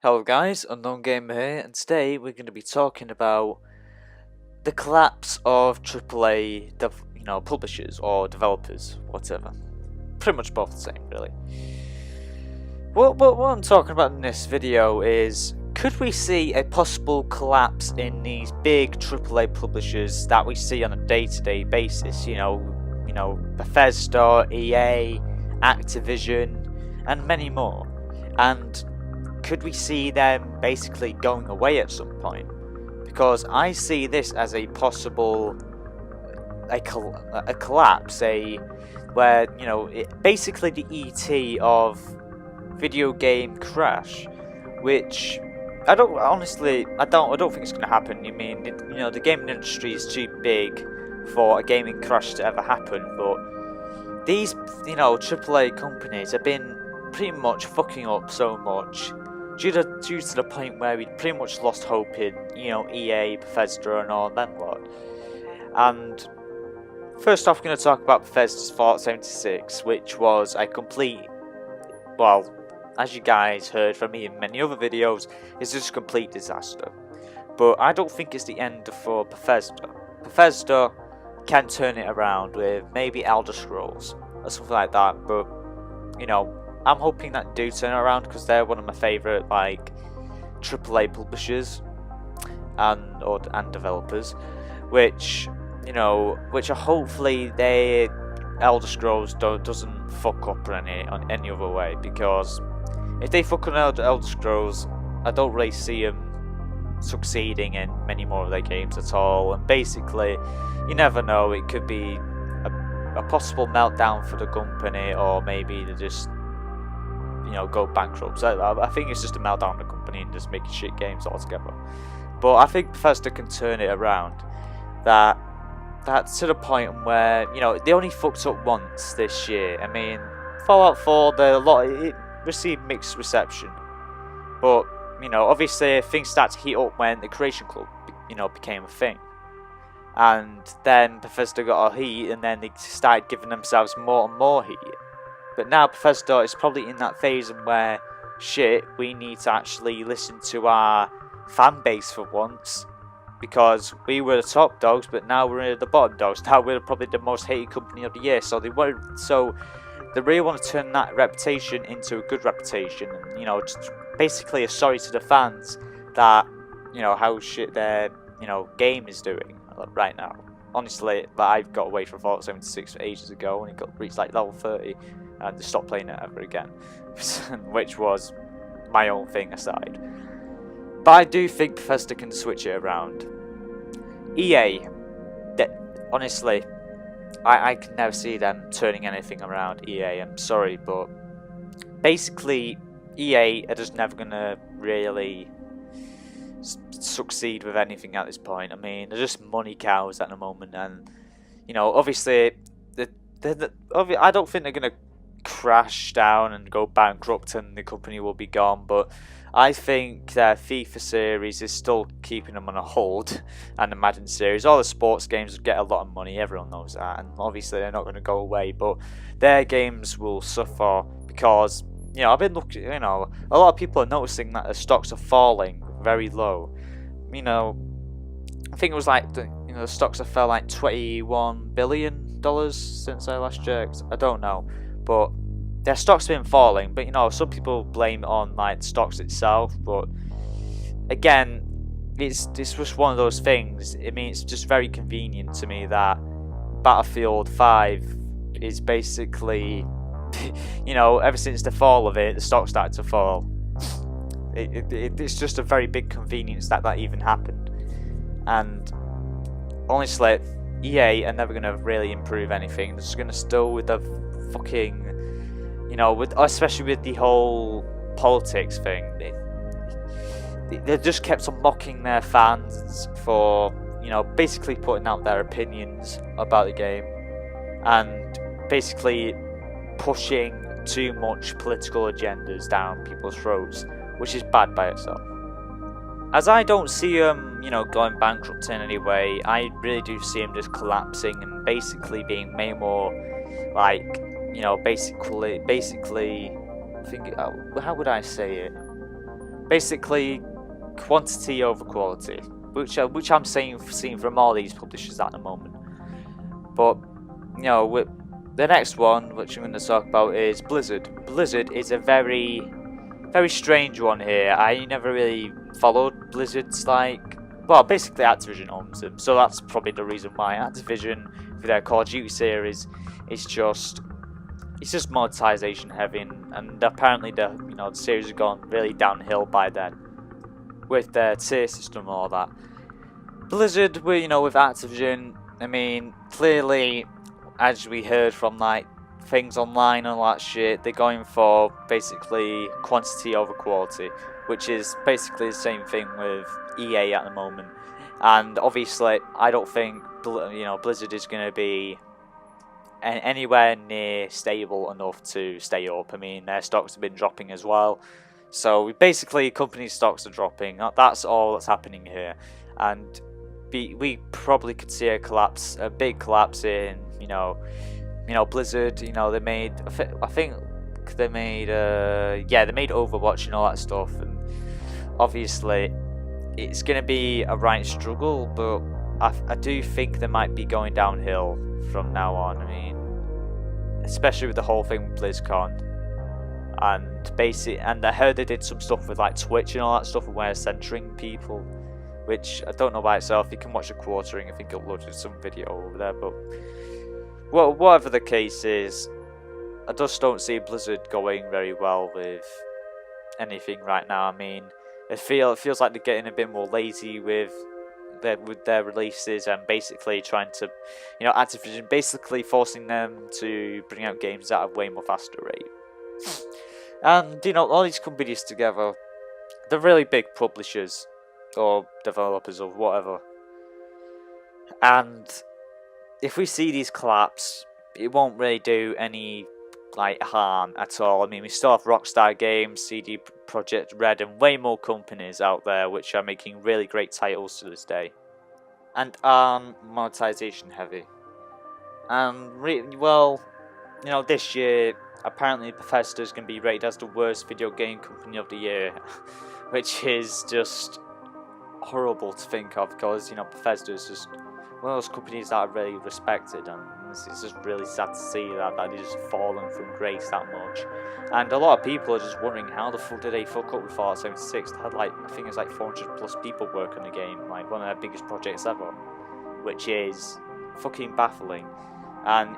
Hello guys, Unknown Gamer here, and today we're going to be talking about the collapse of AAA, publishers or developers, whatever. Pretty much both the same, really. What I'm talking about in this video is, could we see a possible collapse in these big AAA publishers that we see on a day-to-day basis? You know, Bethesda, EA, Activision, and many more. And could we see them basically going away at some point? Because I see this as a possible collapse, where basically the ET of video game crash, which I don't think it's going to happen. I mean, the gaming industry is too big for a gaming crash to ever happen. But these AAA companies have been pretty much fucking up so much. Due to the point where we pretty much lost hope in, EA, Bethesda and all them lot. And first off, we're going to talk about Bethesda's Fallout 76, which was a complete, well, as you guys heard from me in many other videos, it's just a complete disaster. But I don't think it's the end for Bethesda. Bethesda can turn it around with maybe Elder Scrolls or something like that, but, I'm hoping that do turn around because they're one of my favourite AAA publishers and developers, which are hopefully they Elder Scrolls doesn't fuck up on any other way, because if they fuck on Elder Scrolls, I don't really see them succeeding in many more of their games at all. And basically, you never know, it could be a possible meltdown for the company, or maybe they just go bankrupt. So I think it's just a meltdown of the company and just making shit games altogether. But I think Bethesda can turn it around. That's to the point where they only fucked up once this year. I mean, Fallout 4, it received mixed reception, but obviously things started to heat up when the Creation Club became a thing, and then Bethesda got a heat, and then they started giving themselves more and more heat. But now Bethesda is probably in that phase where, shit, we need to actually listen to our fan base for once, because we were the top dogs, but now we're the bottom dogs. Now we're probably the most hated company of the year. So they really want to turn that reputation into a good reputation, and just basically a sorry to the fans that how shit their game is doing right now. Honestly, I've got away from Fallout 76 ages ago, and it reached level 30, and just stopped playing it ever again, which was my own thing aside. But I do think Bethesda can switch it around. EA, honestly, I can never see them turning anything around. EA, I'm sorry, but basically EA are just never gonna really succeed with anything at this point. I mean, they're just money cows at the moment, and obviously I don't think they're gonna crash down and go bankrupt and the company will be gone, but I think their FIFA series is still keeping them on a hold, and the Madden series, all the sports games get a lot of money, everyone knows that, and obviously they're not going to go away, but their games will suffer because I've been looking, a lot of people are noticing that the stocks are falling very low. I think it was the stocks have fell $21 billion since I last checked. I don't know, but their stocks have been falling. But some people blame it on the stocks itself. But again, it's just one of those things. I mean, it's just very convenient to me that Battlefield 5 is basically, ever since the fall of it, the stock started to fall. It's just a very big convenience that even happened. And honestly, EA are never going to really improve anything. They're just going to still with the fucking, especially with the whole politics thing. They just kept on mocking their fans for, basically putting out their opinions about the game, and basically pushing too much political agendas down people's throats, which is bad by itself. As I don't see them, going bankrupt in any way, I really do see them just collapsing and basically being made more basically, think, how would I say it? basically quantity over quality, which I'm seeing from all these publishers at the moment. But you know, with the next one, which I'm going to talk about, is Blizzard. Blizzard is a very strange one here. I never really followed Blizzard's well, basically Activision owns them, so that's probably the reason why Activision for their Call of Duty series is just monetization heavy, and apparently the series has gone really downhill by then with their tier system and all that. Blizzard, with Activision, I mean, clearly, as we heard from things online and all that shit, they're going for basically quantity over quality, which is basically the same thing with EA at the moment. And obviously, I don't think Blizzard is going to be anywhere near stable enough to stay up. I mean, their stocks have been dropping as well. So basically, company stocks are dropping. That's all that's happening here, and we probably could see a big collapse in Blizzard. They made, I think they made they made Overwatch and all that stuff, and obviously it's gonna be a right struggle. But I do think they might be going downhill from now on. I mean, especially with the whole thing with BlizzCon, and I heard they did some stuff with Twitch and all that stuff, where censoring people, which I don't know by itself. You can watch the quartering. I think uploaded some video over there, but well, whatever the case is, I just don't see Blizzard going very well with anything right now. I mean, it feels like they're getting a bit more lazy with their releases, and basically trying to, Activision basically forcing them to bring out games at a way more faster rate. And all these companies together, they're really big publishers or developers or whatever. And if we see these collapse, it won't really do any harm at all. I mean, we still have Rockstar Games, CD Projekt Red, and way more companies out there which are making really great titles to this day, and monetization heavy. And this year apparently Bethesda is going to be rated as the worst video game company of the year, which is just horrible to think of, because Bethesda is just one of those companies that are really respected, and it's just really sad to see that they just fallen from grace that much. And a lot of people are just wondering how the fuck did they fuck up with Fallout 76. They had I think it's 400 plus people work on the game, one of their biggest projects ever, which is fucking baffling. And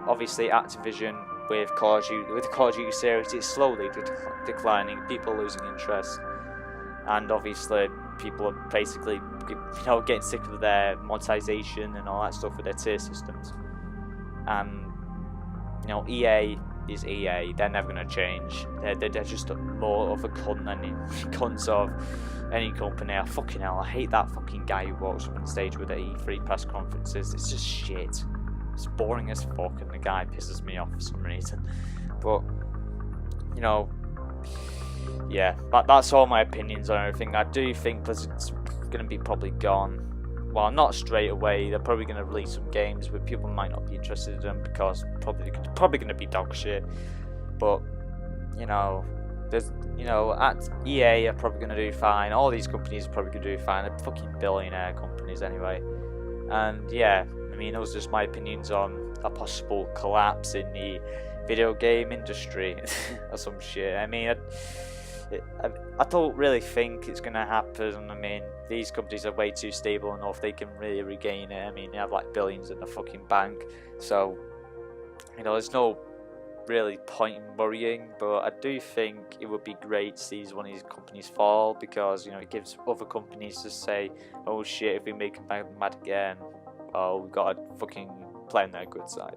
obviously Activision with the Call of Duty series, it's slowly declining, people are losing interest, and obviously people are basically getting sick of their monetization and all that stuff with their tier systems. And EA is EA, they're never going to change. They're just more of a cunt than cunts of any company. Fucking hell, I hate that fucking guy who walks up on stage with the E3 press conferences. It's just shit. It's boring as fuck, and the guy pisses me off for some reason. But yeah, that's all my opinions on everything. I do think Blizzard's going to be probably gone. Well, not straight away. They're probably going to release some games but people might not be interested in them, because probably going to be dog shit. But there's at EA are probably going to do fine. All these companies are probably going to do fine. They're fucking billionaire companies anyway. And yeah, I mean, those are just my opinions on a possible collapse in the video game industry or some shit. I mean, I don't really think it's going to happen. I mean, these companies are way too stable enough. They can really regain it. I mean, they have billions in the fucking bank. So, there's no really point in worrying. But I do think it would be great to see one of these companies fall, because, it gives other companies to say, oh shit, if we make them mad again, oh, we've got to fucking play on their good side.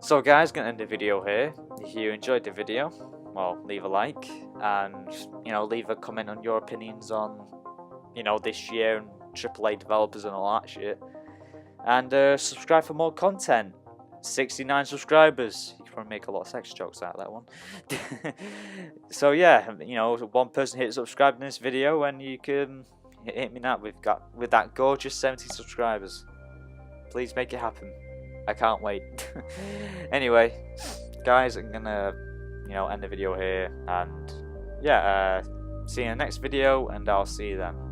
So guys, going to end the video here. If you enjoyed the video, well, leave a like, and leave a comment on your opinions on this year and AAA developers and all that shit, and subscribe for more content. 69 subscribers. You can probably make a lot of sex jokes out of that one. So yeah, one person hit subscribe in this video and you can hit me now with that gorgeous 70 subscribers. Please make it happen. I can't wait. Anyway, guys, I'm gonna end the video here, and yeah, see you in the next video, and I'll see you then.